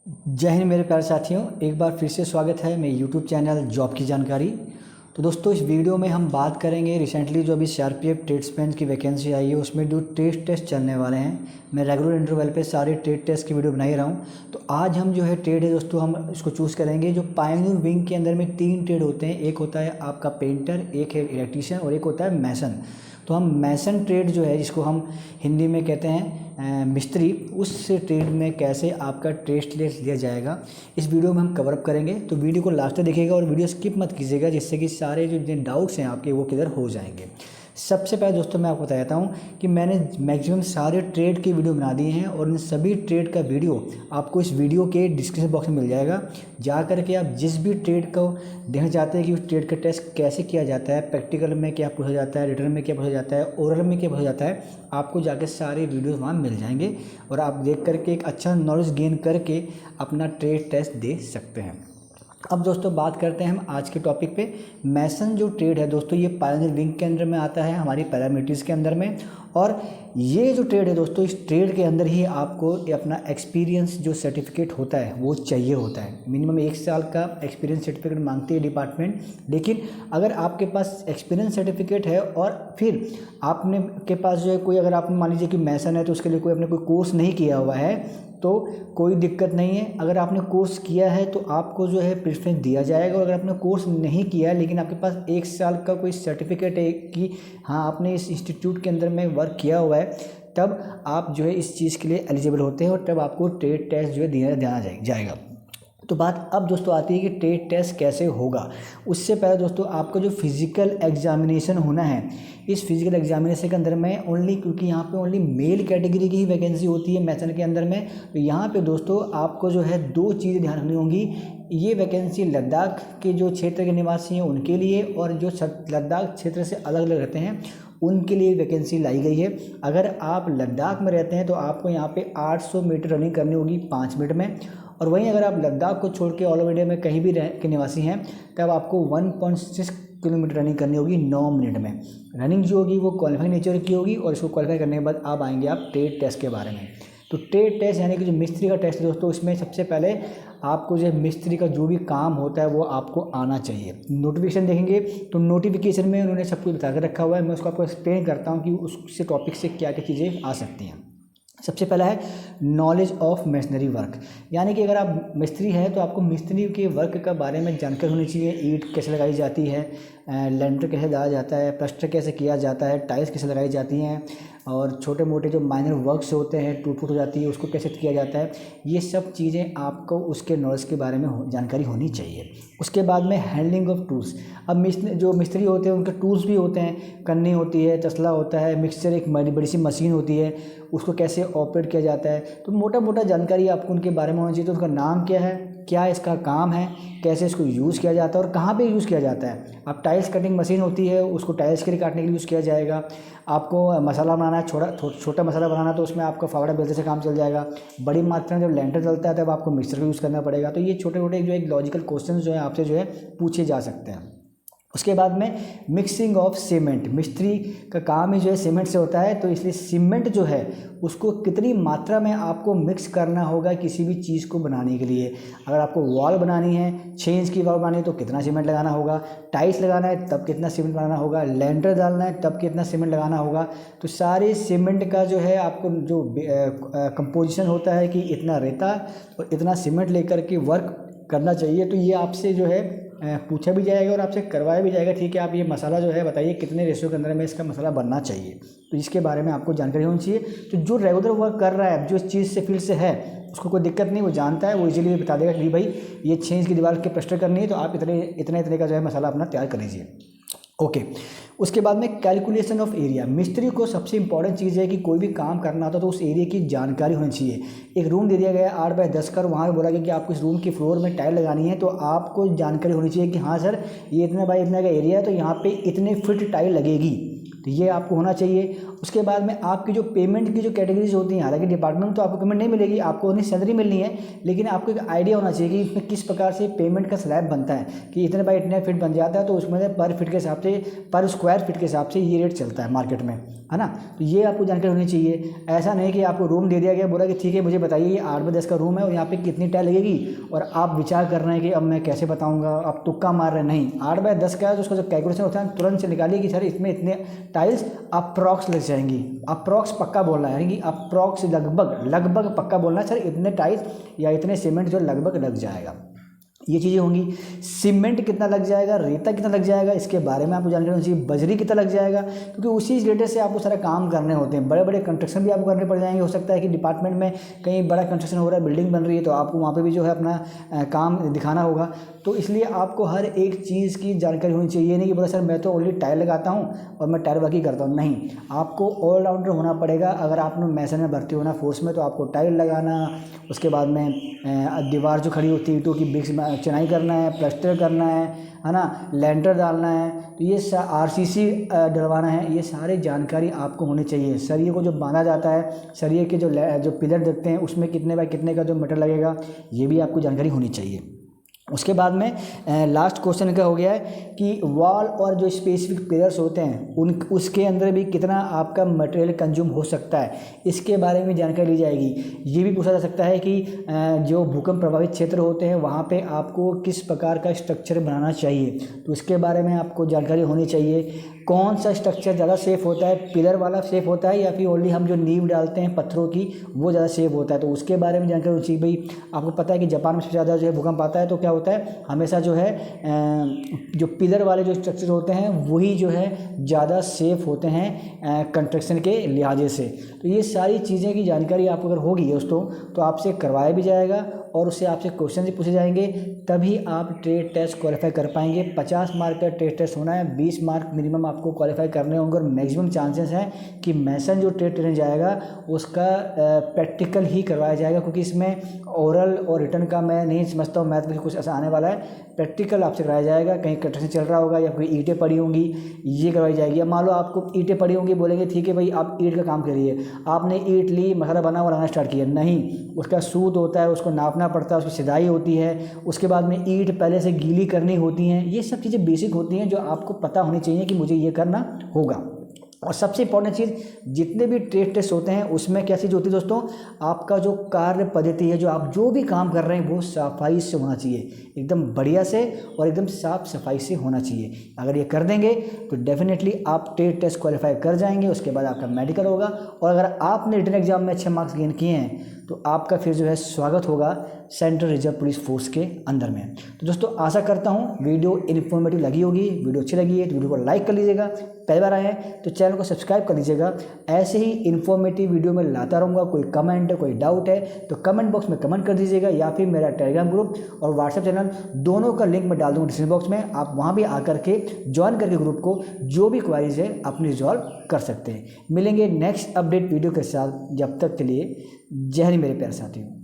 जय हिंद मेरे प्यारे साथियों, एक बार फिर से स्वागत है मेरे यूट्यूब चैनल जॉब की जानकारी। तो दोस्तों, इस वीडियो में हम बात करेंगे रिसेंटली जो अभी सीआरपीएफ ट्रेड्समैन की वैकेंसी आई है उसमें जो ट्रेड टेस्ट चलने वाले हैं। मैं रेगुलर इंटरवल पे सारे ट्रेड टेस्ट की वीडियो बना ही रहा हूँ। तो आज हम जो है ट्रेड है दोस्तों, हम इसको चूज़ करेंगे। जो पायनियर विंग के अंदर में 3 ट्रेड होते हैं, एक होता है आपका पेंटर, एक है इलेक्ट्रीशियन और एक होता है मैसन। तो हम मैसन ट्रेड जो है, जिसको हम हिंदी में कहते हैं मिस्त्री, उस ट्रेड में कैसे आपका ट्रेड टेस्ट लिया जाएगा, इस वीडियो में हम कवर अप करेंगे। तो वीडियो को लास्ट तक देखिएगा और वीडियो स्किप मत कीजिएगा, जिससे कि सारे जो डाउट्स हैं आपके वो क्लियर हो जाएंगे। सबसे पहले दोस्तों मैं आपको बता देता हूँ कि मैंने मैक्सिमम सारे ट्रेड की वीडियो बना दिए हैं और इन सभी ट्रेड का वीडियो आपको इस वीडियो के डिस्क्रिप्शन बॉक्स में मिल जाएगा। जा कर के आप जिस भी ट्रेड को देखना चाहते हैं कि उस ट्रेड का टेस्ट कैसे किया जाता है, प्रैक्टिकल में क्या पूछा जाता है, रिटर्न में क्या पूछा जाता है, ओरल में क्या पूछा जाता है, आपको जाकर सारे वीडियोज़ वहाँ मिल जाएंगे और आप देख करके एक अच्छा नॉलेज गेन करके अपना ट्रेड टेस्ट दे सकते हैं। अब दोस्तों बात करते हैं हम आज के टॉपिक पे। मैसन जो ट्रेड है दोस्तों, ये पायनियर विंग के अंदर में आता है, हमारी पैरामीटर्स के अंदर में। और ये जो ट्रेड है दोस्तों, इस ट्रेड के अंदर ही आपको अपना एक्सपीरियंस जो सर्टिफिकेट होता है वो चाहिए होता है। मिनिमम 1 साल का एक्सपीरियंस सर्टिफिकेट मांगती है डिपार्टमेंट। लेकिन अगर आपके पास एक्सपीरियंस सर्टिफिकेट है और फिर आपने के पास जो है कोई, अगर आपने मान लीजिए कि मैसन है तो उसके लिए कोई आपने कोई कोर्स नहीं किया हुआ है तो कोई दिक्कत नहीं है। अगर आपने कोर्स किया है तो आपको जो है प्रेफरेंस दिया जाएगा, और अगर आपने कोर्स नहीं किया है लेकिन आपके पास 1 साल का कोई सर्टिफिकेट है कि हाँ आपने इस इंस्टीट्यूट के अंदर में वर्क किया हुआ है, तब आप जो है इस चीज़ के लिए एलिजिबल होते हैं और तब आपको ट्रेड टेस्ट जो है दिया जाएगा। तो बात अब दोस्तों आती है कि ट्रेड टेस्ट कैसे होगा। उससे पहले दोस्तों आपका जो फिज़िकल एग्जामिनेशन होना है, इस फिज़िकल एग्जामिनेशन के अंदर में ओनली, क्योंकि यहाँ पे ओनली मेल कैटेगरी की ही वैकेंसी होती है मैसन के अंदर में, तो यहाँ पे दोस्तों आपको जो है 2 चीज़ें ध्यान रखनी होंगी। ये वैकेंसी लद्दाख के जो क्षेत्र के निवासी हैं उनके लिए, और जो लद्दाख क्षेत्र से अलग अलग रहते हैं उनके लिए वैकेंसी लाई गई है। अगर आप लद्दाख में रहते हैं तो आपको यहाँ पे 800 मीटर रनिंग करनी होगी 5 मिनट में, और वहीं अगर आप लद्दाख को छोड़ के ऑल ओवर इंडिया में कहीं भी के निवासी हैं तब आपको 1.6 किलोमीटर रनिंग करनी होगी 9 मिनट में। रनिंग जो होगी वो क्वालिफाइंग नेचर की होगी, और इसको क्वालिफाई करने के बाद आप आएंगे आप ट्रेड टेस्ट के बारे में। तो ट्रेड टेस्ट यानी कि जो मिस्त्री का टेस्ट है दोस्तों, इसमें सबसे पहले आपको जो मिस्त्री का जो भी काम होता है वो आपको आना चाहिए। नोटिफिकेशन देखेंगे तो नोटिफिकेशन में उन्होंने सब कुछ बता कर रखा हुआ है। मैं उसको आपको एक्सप्लेन करता हूँ कि उससे टॉपिक से क्या क्या चीज़ें आ सकती हैं। सबसे पहला है नॉलेज ऑफ मशीनरी वर्क, यानी कि अगर आप मिस्त्री हैं तो आपको मिस्त्री के वर्क के बारे में जानकारी होनी चाहिए। ईंट कैसे लगाई जाती है, लेंटर कैसे डाला जाता है, प्लास्टर कैसे किया जाता है, टाइल्स कैसे लगाई जाती हैं, और छोटे मोटे जो माइनर वर्क्स होते हैं, टूट फूट हो जाती है उसको कैसे किया जाता है, ये सब चीज़ें आपको उसके नॉलेज के बारे में जानकारी होनी चाहिए। उसके बाद में हैंडलिंग ऑफ टूल्स। अब जो मिस्त्री होते हैं उनके टूल्स भी होते हैं, कन्नी होती है, तसला होता है, मिक्सचर एक बड़ी सी मशीन होती है, उसको कैसे ऑपरेट किया जाता है। तो मोटा मोटा जानकारी आपको उनके बारे में होनी चाहिए। तो उनका नाम क्या है, क्या इसका काम है, कैसे इसको यूज़ किया जाता है और कहाँ पे यूज़ किया जाता है। अब टाइल्स कटिंग मशीन होती है, उसको टाइल्स के लिए काटने के लिए यूज़ किया जाएगा। आपको मसाला बनाना है, छोटा मसाला बनाना, तो उसमें आपका फावड़ा बेलने से काम चल जाएगा। बड़ी मात्रा में जब लेंटर चलता है तब आपको मिक्सर का यूज़ करना पड़ेगा। तो ये छोटे छोटे जो एक लॉजिकल क्वेश्चन जो है आपसे जो है पूछे जा सकते हैं। उसके बाद में मिक्सिंग ऑफ सीमेंट। मिस्त्री का काम ही जो है सीमेंट से होता है, तो इसलिए सीमेंट जो है उसको कितनी मात्रा में आपको मिक्स करना होगा किसी भी चीज़ को बनाने के लिए। अगर आपको वॉल बनानी है, 6 इंच की वॉल बनानी है तो कितना सीमेंट लगाना होगा, टाइल्स लगाना है तब कितना सीमेंट लगाना होगा, लेंटर डालना है तब कितना सीमेंट लगाना होगा। तो सारे सीमेंट का जो है आपको जो कंपोजिशन होता है कि इतना रेता और इतना सीमेंट लेकर के वर्क करना चाहिए। तो ये आपसे जो है पूछा भी जाएगा और आपसे करवाया भी जाएगा। ठीक है, आप ये मसाला जो है बताइए कितने रेशियो के अंदर में इसका मसाला बनना चाहिए, तो इसके बारे में आपको जानकारी होनी चाहिए। तो जो रेगुलर वर्क कर रहा है, जो इस चीज़ से फील्ड से है, उसको कोई दिक्कत नहीं, वो जानता है, वो इजीली बता देगा कि भाई ये 6 इंच की दीवार के प्लास्टर करनी है तो आप इतने का जो है मसाला अपना तैयार कर लीजिए। ओके। उसके बाद में कैलकुलेशन ऑफ एरिया। मिस्त्री को सबसे इंपॉर्टेंट चीज़ है कि कोई भी काम करना होता तो उस एरिया की जानकारी होनी चाहिए। एक रूम दे दिया गया 8 बाय 10 का, वहाँ पे बोला गया कि आपको इस रूम की फ्लोर में टाइल लगानी है, तो आपको जानकारी होनी चाहिए कि हाँ सर ये इतना बाय इतना का एरिया है तो यहाँ पे इतने फिट टाइल लगेगी। तो ये आपको होना चाहिए। उसके बाद में आपकी जो पेमेंट की जो कैटेगरीज होती हैं, हालांकि डिपार्टमेंट में तो आपको पेमेंट नहीं मिलेगी, आपको उन्हें सैलरी मिलनी है, लेकिन आपको एक आइडिया होना चाहिए कि इसमें किस प्रकार से पेमेंट का स्लैब बनता है कि इतने बाई इतने फीट बन जाता है, तो उसमें पर फीट के हिसाब से, पर स्क्वायर फीट के हिसाब से ये रेट चलता है मार्केट में, है ना। तो ये आपको जानकारी होनी चाहिए। ऐसा नहीं कि आपको रूम दे दिया गया, बोला कि ठीक है मुझे बताइए ये 8x10 का रूम है और यहाँ पे कितनी टाइल लगेगी, और आप विचार कर रहे हैं कि अब मैं कैसे बताऊंगा, आप तुक्का मार रहे हैं। नहीं, 8x10 का है तो उसका जो कैलकुलेशन होता है तुरंत से निकालिए कि सर इसमें इतने टाइल्स अप्रॉक्स लग जाएंगी। अप्रॉक्स पक्का बोलना है कि अप्रॉक्स लगभग पक्का बोलना है, सर इतने टाइल्स या इतने सीमेंट जो लगभग लग जाएगा। ये चीज़ें होंगी। सीमेंट कितना लग जाएगा, रेता कितना लग जाएगा, इसके बारे में आपको जानकारी होनी चाहिए। बजरी कितना लग जाएगा, क्योंकि उसी रिलेटेड से आपको सारा काम करने होते हैं। बड़े बड़े कंस्ट्रक्शन भी आपको करने पड़ जाएंगे। हो सकता है कि डिपार्टमेंट में कहीं बड़ा कंस्ट्रक्शन हो रहा है, बिल्डिंग बन रही है, तो आपको वहाँ पे भी जो है अपना काम दिखाना होगा। तो इसलिए आपको हर एक चीज़ की जानकारी होनी चाहिए। नहीं कि बोला सर मैं तो ओनली टाइल लगाता हूँ और मैं टाइल वर्क ही करता हूँ। नहीं, आपको ऑलराउंडर होना पड़ेगा। अगर आपने मैसन में भर्ती होना फोर्स में, तो आपको टाइल लगाना, उसके बाद में दीवार जो खड़ी होती है ईंटों की ब्रिक्स में चिनाई करना है, प्लास्टर करना है ना, लेंटर डालना है, तो ये RCC डलवाना है। ये सारी जानकारी आपको होनी चाहिए। सरिये को जो बांधा जाता है, सरिये के जो पिलर देखते हैं उसमें कितने बाय कितने का जो मीटर लगेगा, ये भी आपको जानकारी होनी चाहिए। उसके बाद में लास्ट क्वेश्चन क्या हो गया है कि वॉल और जो स्पेसिफिक पिलर्स होते हैं उसके अंदर भी कितना आपका मटेरियल कंज्यूम हो सकता है, इसके बारे में जानकारी ली जाएगी। ये भी पूछा जा सकता है कि जो भूकंप प्रभावित क्षेत्र होते हैं वहाँ पे आपको किस प्रकार का स्ट्रक्चर बनाना चाहिए, तो इसके बारे में आपको जानकारी होनी चाहिए। कौन सा स्ट्रक्चर ज़्यादा सेफ होता है, पिलर वाला सेफ होता है या फिर ओनली हम जो नींव डालते हैं पत्थरों की वो ज़्यादा सेफ होता है, तो उसके बारे में जानकारी होनी चाहिए। भाई आपको पता है कि जापान में सबसे ज़्यादा जो है भूकंप आता है, तो क्या होता है हमेशा जो है जो पिलर वाले जो स्ट्रक्चर होते हैं वही जो है ज़्यादा सेफ होते हैं कंस्ट्रक्शन के लिहाजे से। तो ये सारी चीज़ें की जानकारी आपको अगर होगी दोस्तों, तो आपसे करवाया भी जाएगा और उससे आपसे क्वेश्चन भी पूछे जाएंगे, तभी आप ट्रेड टेस्ट क्वालिफाई कर पाएंगे। 50 मार्क का ट्रेड टेस्ट होना है, 20 मार्क मिनिमम आपको क्वालिफाई करने होंगे, और मैक्सिमम चांसेस हैं कि मैसन जो ट्रेड ट्रेन जाएगा उसका प्रैक्टिकल ही करवाया जाएगा, क्योंकि इसमें ओरल और रिटर्न का मैं नहीं समझता हूँ मैथ में कुछ ऐसा आने वाला है। प्रैक्टिकल आपसे कराया जाएगा। कहीं कंस्ट्रक्शन चल रहा होगा या कोई ईंटें पड़ी होंगी, ये करवाई जाएगी। अब मान लो आपको ईंटें पड़ी होंगी, बोलेंगे ठीक है भाई आप ईंट का काम करिए, आपने ईंट ली, मसाला बना और लगाना स्टार्ट किया, नहीं, उसका सूद होता है, उसको नापना पड़ता है, उसकी सिदाई होती है, उसके बाद में ईंट पहले से गीली करनी होती हैं। ये सब चीज़ें बेसिक होती हैं जो आपको पता होनी चाहिए कि मुझे ये करना होगा। और सबसे इंपॉर्टेंट चीज़, जितने भी ट्रेड टेस्ट होते हैं उसमें क्या चीज़ होती है दोस्तों, आपका जो कार्य पद्धति है, जो आप जो भी काम कर रहे हैं वो सफाई से होना चाहिए, एकदम बढ़िया से और एकदम साफ सफाई से होना चाहिए। अगर ये कर देंगे तो डेफिनेटली आप ट्रेड टेस्ट क्वालिफाई कर जाएंगे। उसके बाद आपका मेडिकल होगा, और अगर आपने रिटन एग्जाम में अच्छे मार्क्स गेन किए हैं तो आपका फिर जो है स्वागत होगा सेंट्रल रिजर्व पुलिस फोर्स के अंदर में। तो दोस्तों आशा करता हूँ वीडियो इन्फॉर्मेटिव लगी होगी। वीडियो अच्छी लगी है तो वीडियो को लाइक कर लीजिएगा, पहली बार आए हैं तो चैनल को सब्सक्राइब कर लीजिएगा। ऐसे ही इन्फॉर्मेटिव वीडियो में लाता रहूँगा। कोई कमेंट है, कोई डाउट है तो कमेंट बॉक्स में कमेंट कर दीजिएगा, या फिर मेरा टेलीग्राम ग्रुप और व्हाट्सएप चैनल दोनों का लिंक मैं डाल दूँगा डिस्क्रिप्शन बॉक्स में। आप वहाँ भी आकर के ज्वाइन करके ग्रुप को जो भी क्वारीज है अपनी रिजॉल्व कर सकते हैं। मिलेंगे नेक्स्ट अपडेट वीडियो के साथ, जब तक के लिए जय हिंद मेरे प्यारे साथियों।